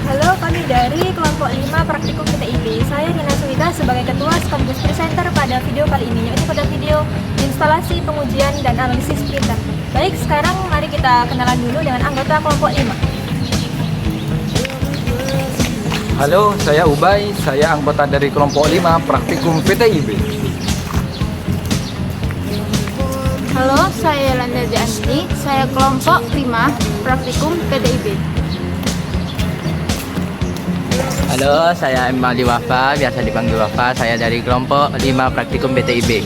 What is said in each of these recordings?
Halo, kami dari kelompok 5 Praktikum PTIB. Saya Nina Suwita sebagai ketua sekaligus presenter pada video kali ini, yaitu pada video instalasi, pengujian, dan analisis printer. Baik, sekarang mari kita kenalan dulu dengan anggota kelompok 5. Halo, saya Ubay, saya anggota dari kelompok 5 Praktikum PTIB. Halo, saya Yolanda Dianti, saya kelompok 5 Praktikum PTIB. Halo, saya Emali Wafa, biasa dipanggil Wafa. Saya dari kelompok 5 Praktikum PTIB.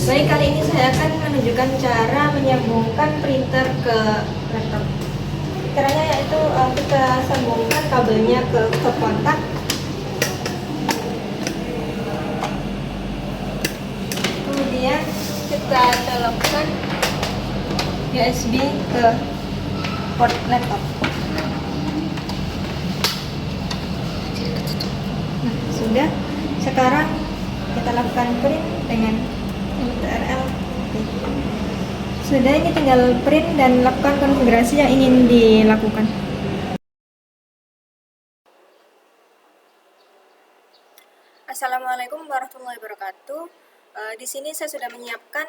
Baik, kali ini saya akan menunjukkan cara menyambungkan printer ke laptop. Caranya yaitu kita sambungkan kabelnya ke kontak. Kemudian kita colokkan USB ke port laptop. Nah, sudah. Sekarang kita lakukan print dengan TRL. Sudah, ini tinggal print dan lakukan konfigurasi yang ingin dilakukan. Assalamualaikum warahmatullahi wabarakatuh. Di sini saya sudah menyiapkan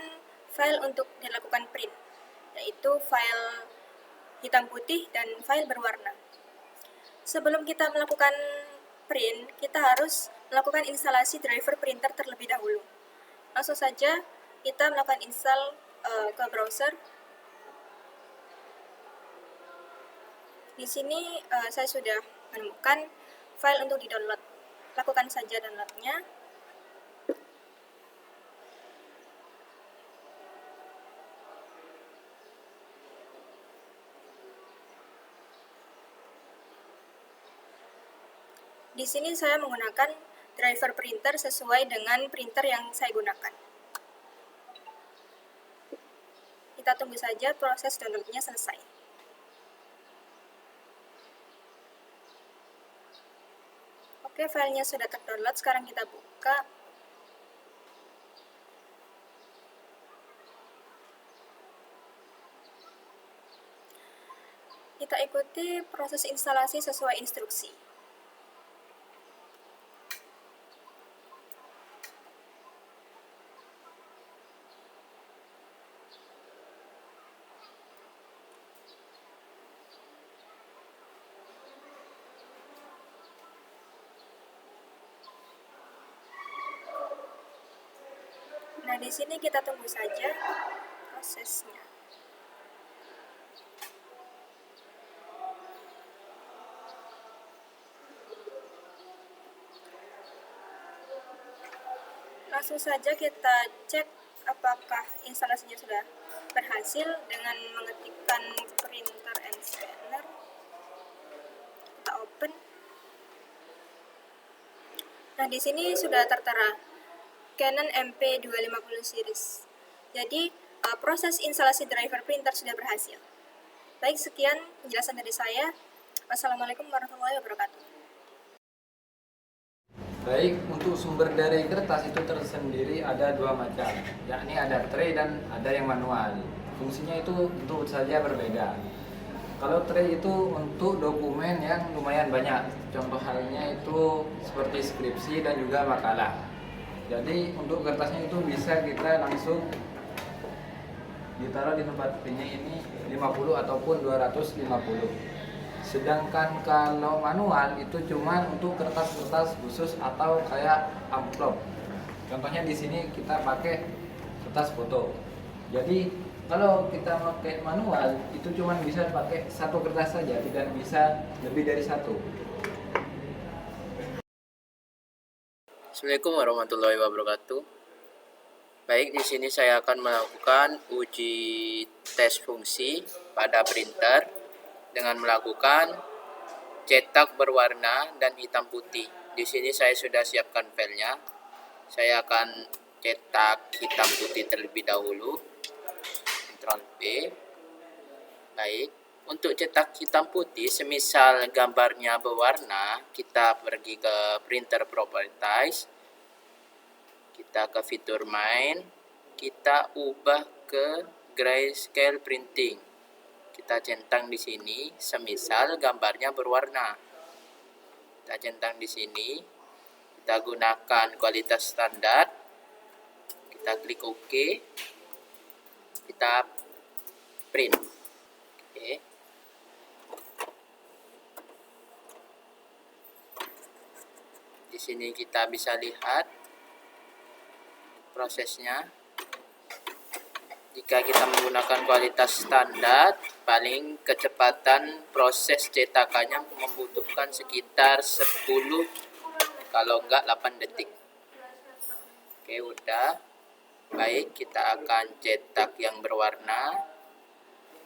file untuk dilakukan print, yaitu file hitam putih dan file berwarna. Sebelum kita melakukan print, kita harus melakukan instalasi driver printer terlebih dahulu. Langsung saja kita melakukan install ke browser. Di sini saya sudah menemukan file untuk di-download. Lakukan saja downloadnya. Di sini saya menggunakan driver printer sesuai dengan printer yang saya gunakan. Kita tunggu saja proses downloadnya selesai. Oke, filenya sudah terdownload, sekarang kita buka. Kita ikuti proses instalasi sesuai instruksi. Nah, di sini kita tunggu saja prosesnya. Langsung saja kita cek apakah instalasinya sudah berhasil dengan mengetikkan printer and scanner. Kita open. Nah, di sini sudah tertera Canon MP250 series. Jadi, proses instalasi driver printer sudah berhasil. Baik, sekian penjelasan dari saya. Wassalamualaikum warahmatullahi wabarakatuh. Baik, untuk sumber dari kertas itu tersendiri ada dua macam, yakni ada tray dan ada yang manual. Fungsinya itu tentu saja berbeda. Kalau tray itu untuk dokumen yang lumayan banyak, contoh halnya itu seperti skripsi dan juga makalah. Jadi untuk kertasnya itu bisa kita langsung ditaruh di tempat printnya ini 50 ataupun 250. Sedangkan kalau manual itu cuma untuk kertas-kertas khusus atau kayak amplop. Contohnya di sini kita pakai kertas foto. Jadi kalau kita pakai manual itu cuma bisa pakai satu kertas saja, tidak bisa lebih dari satu. Assalamualaikum warahmatullahi wabarakatuh. Baik, di sini saya akan melakukan uji tes fungsi pada printer dengan melakukan cetak berwarna dan hitam putih. Di sini saya sudah siapkan filenya. Saya akan cetak hitam putih terlebih dahulu. Ctrl V. Baik, untuk cetak hitam putih, semisal gambarnya berwarna, kita pergi ke printer properties. Kita ke fitur main, kita ubah ke grayscale printing. Kita centang di sini, semisal gambarnya berwarna. Kita centang di sini. Kita gunakan kualitas standar. Kita klik OK. Kita print. Oke. Di sini kita bisa lihat prosesnya. Jika kita menggunakan kualitas standar, paling kecepatan proses cetakannya membutuhkan sekitar 10 kalau enggak 8 detik. Oke, udah. Baik, kita akan cetak yang berwarna.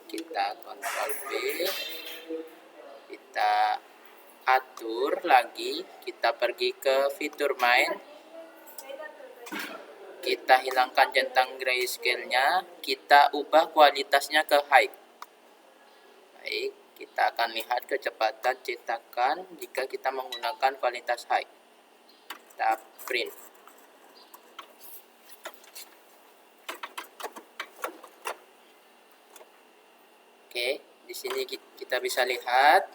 Kita Ctrl V. Kita atur lagi. Kita pergi ke fitur main. Kita hilangkan centang grayscale-nya, kita ubah kualitasnya ke high. Baik, kita akan lihat kecepatan cetakan jika kita menggunakan kualitas high. Kita print. Oke, di sini kita bisa lihat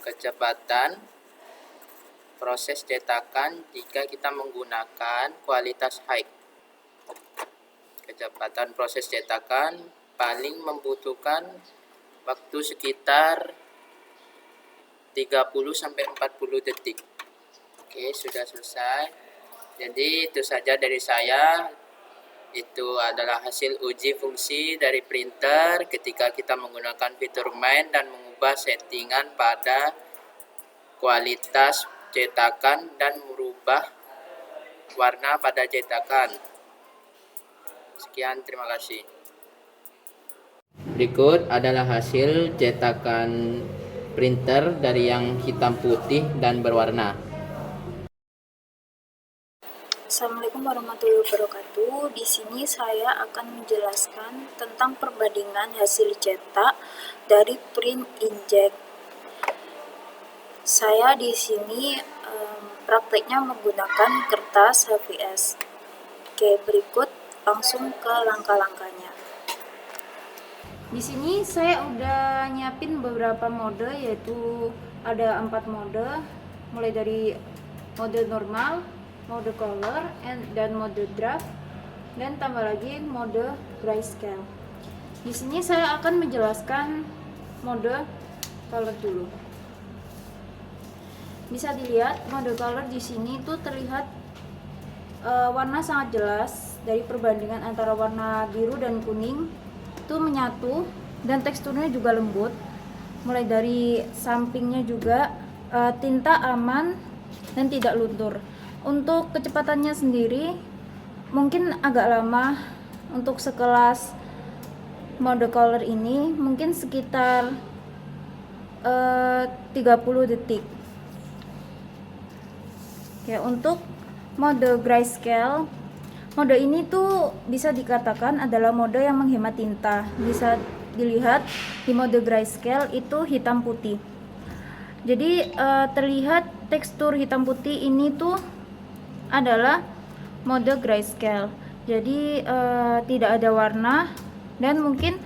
kecepatan proses cetakan jika kita menggunakan kualitas high. Kecepatan proses cetakan paling membutuhkan waktu sekitar 30-40 detik. Oke, sudah selesai. Jadi itu saja dari saya. Itu adalah hasil uji fungsi dari printer ketika kita menggunakan fitur main dan mengubah settingan pada kualitas cetakan dan merubah warna pada cetakan. Sekian, terima kasih. Berikut adalah hasil cetakan printer dari yang hitam putih dan berwarna. Assalamualaikum warahmatullahi wabarakatuh. Di sini saya akan menjelaskan tentang perbandingan hasil cetak dari print inkjet. Saya di sini prakteknya menggunakan kertas HVS. Oke, berikut langsung ke langkah-langkahnya. Di sini saya udah nyiapin beberapa mode, yaitu ada 4 mode, mulai dari mode normal, mode color, dan mode draft, dan tambah lagi mode grayscale. Di sini saya akan menjelaskan mode color dulu. Bisa dilihat mode color di sini tuh terlihat warna sangat jelas dari perbandingan antara warna biru dan kuning itu menyatu, dan teksturnya juga lembut. Mulai dari sampingnya juga tinta aman dan tidak luntur. Untuk kecepatannya sendiri mungkin agak lama. Untuk sekelas mode color ini mungkin sekitar 30 detik. Ya, untuk mode grayscale, mode ini tuh bisa dikatakan adalah mode yang menghemat tinta. Bisa dilihat di mode grayscale itu hitam putih. Jadi terlihat tekstur hitam putih ini tuh adalah mode grayscale. Jadi tidak ada warna, dan mungkin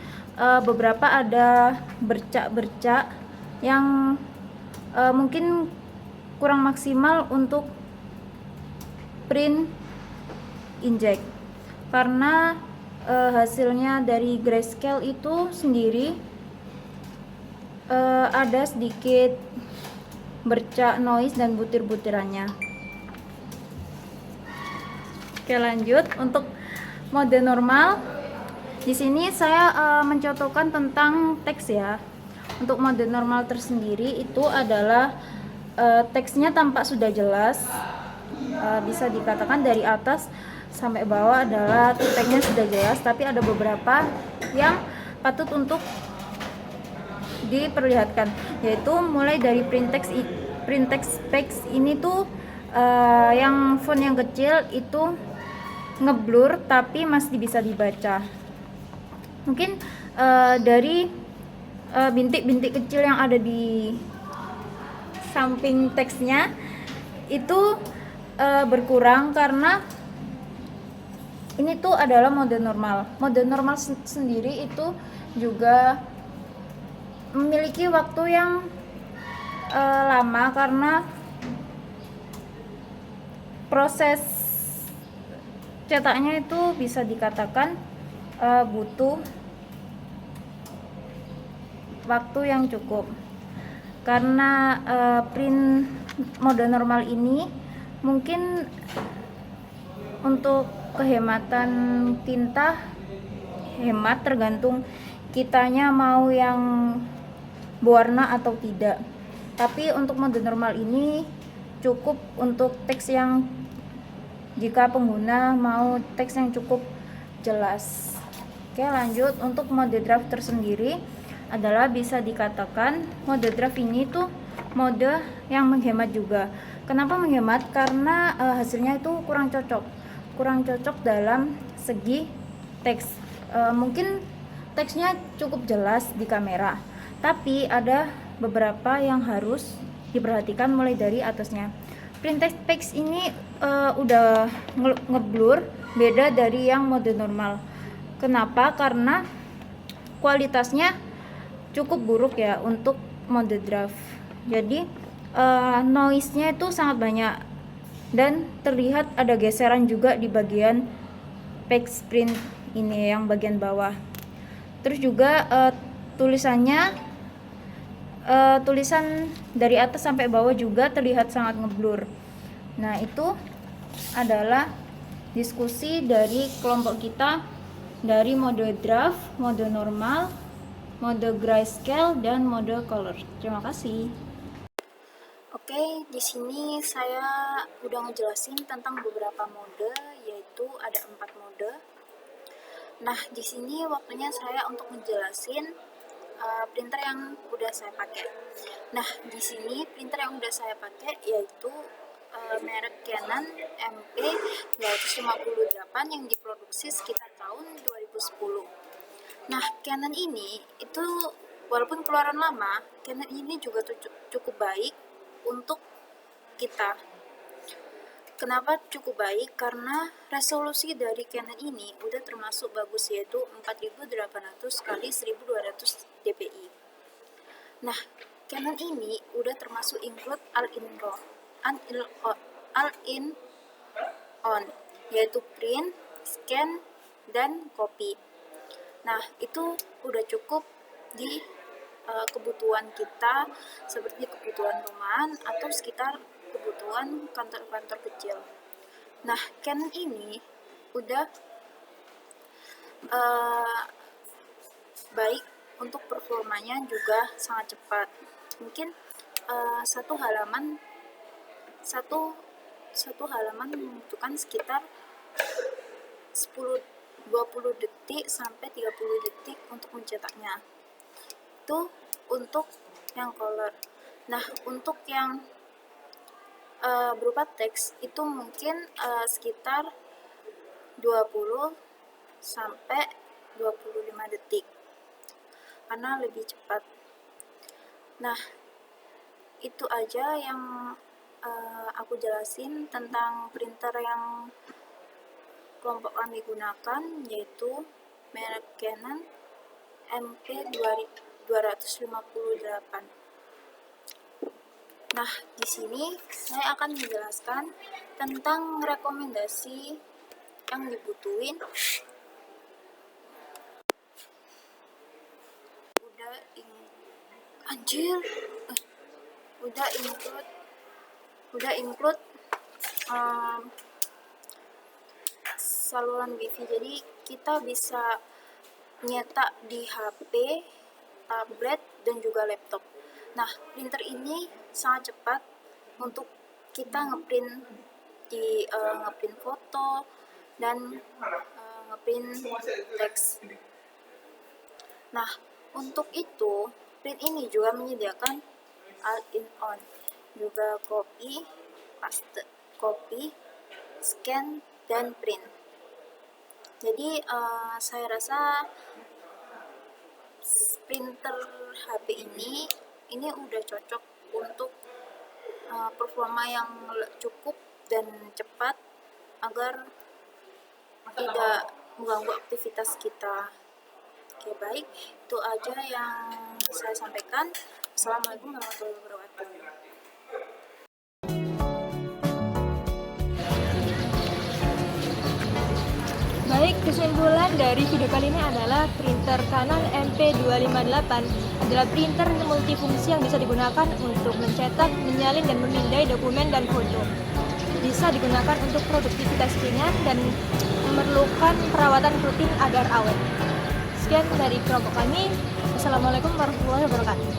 beberapa ada bercak-bercak yang mungkin kurang maksimal untuk print inkjet, karena hasilnya dari grayscale itu sendiri ada sedikit bercak, noise, dan butir-butirannya. Oke, lanjut untuk mode normal. Di sini saya mencontohkan tentang teks ya. Untuk mode normal tersendiri itu adalah teksnya tampak sudah jelas. Bisa dikatakan dari atas sampai bawah adalah teksnya sudah jelas, tapi ada beberapa yang patut untuk diperlihatkan, yaitu mulai dari print text specs ini tuh yang font yang kecil itu ngeblur tapi masih bisa dibaca. Mungkin dari bintik-bintik kecil yang ada di samping teksnya itu berkurang karena ini tuh adalah mode normal. Mode normal sendiri itu juga memiliki waktu yang lama karena proses cetaknya itu bisa dikatakan butuh waktu yang cukup. Karena print mode normal ini mungkin untuk kehematan tinta hemat, tergantung kitanya mau yang berwarna atau tidak. Tapi untuk mode normal ini cukup untuk teks yang, jika pengguna mau teks yang cukup jelas. Oke, lanjut. Untuk mode draft tersendiri adalah bisa dikatakan mode draft ini tuh mode yang menghemat juga. Kenapa menghemat? Karena hasilnya itu kurang cocok dalam segi teks. Mungkin teksnya cukup jelas di kamera, tapi ada beberapa yang harus diperhatikan mulai dari atasnya. Print text ini udah ngeblur, beda dari yang mode normal. Kenapa? Karena kualitasnya cukup buruk ya untuk mode draft. Jadi noise-nya itu sangat banyak dan terlihat ada geseran juga di bagian text print ini yang bagian bawah. Terus juga tulisan dari atas sampai bawah juga terlihat sangat ngeblur. Nah, itu adalah diskusi dari kelompok kita dari mode draft, mode normal, mode grayscale, dan mode color. Terima kasih. Oke, di sini saya udah ngejelasin tentang beberapa mode, yaitu ada 4 mode. Nah, di sini waktunya saya untuk ngejelasin printer yang udah saya pakai. Nah, di sini printer yang udah saya pakai yaitu merek Canon MP258 yang diproduksi sekitar tahun 2010. Nah, Canon ini itu walaupun keluaran lama, Canon ini juga cukup baik untuk kita. Kenapa cukup baik? Karena resolusi dari Canon ini udah termasuk bagus, yaitu 4800 x 1200 dpi. Nah, Canon ini udah termasuk include all-in-on, yaitu print, scan, dan copy. Nah, itu udah cukup di kebutuhan kita, seperti kebutuhan rumahan atau sekitar kebutuhan kantor-kantor kecil. Nah, Canon ini udah baik untuk performanya, juga sangat cepat. Mungkin satu halaman membutuhkan sekitar 10-20 detik sampai 30 detik untuk mencetaknya. Itu untuk yang color. Nah, untuk yang berupa teks itu mungkin sekitar 20 sampai 25 detik karena lebih cepat. Nah, itu aja yang aku jelasin tentang printer yang kelompok kami gunakan, yaitu merek Canon MP258. Nah, di sini saya akan menjelaskan tentang rekomendasi yang dibutuhin. Udah include saluran wifi, jadi kita bisa nyetak di HP, tablet, dan juga laptop. Nah, printer ini sangat cepat untuk kita ngeprint foto dan ngeprint teks. Nah, untuk itu print ini juga menyediakan all-in-on, juga copy, paste, copy, scan, dan print. Jadi saya rasa printer HP ini udah cocok untuk performa yang cukup dan cepat agar tidak mengganggu aktivitas kita. Oke, baik, itu aja yang saya sampaikan. Assalamualaikum warahmatullahi wabarakatuh. Baik, kesimpulan dari video kali ini adalah printer Canon MP258 adalah printer multifungsi yang bisa digunakan untuk mencetak, menyalin, dan memindai dokumen dan foto. Bisa digunakan untuk produktivitas ringan dan memerlukan perawatan rutin agar awet. Sekian dari kelompok kami. Assalamualaikum warahmatullahi wabarakatuh.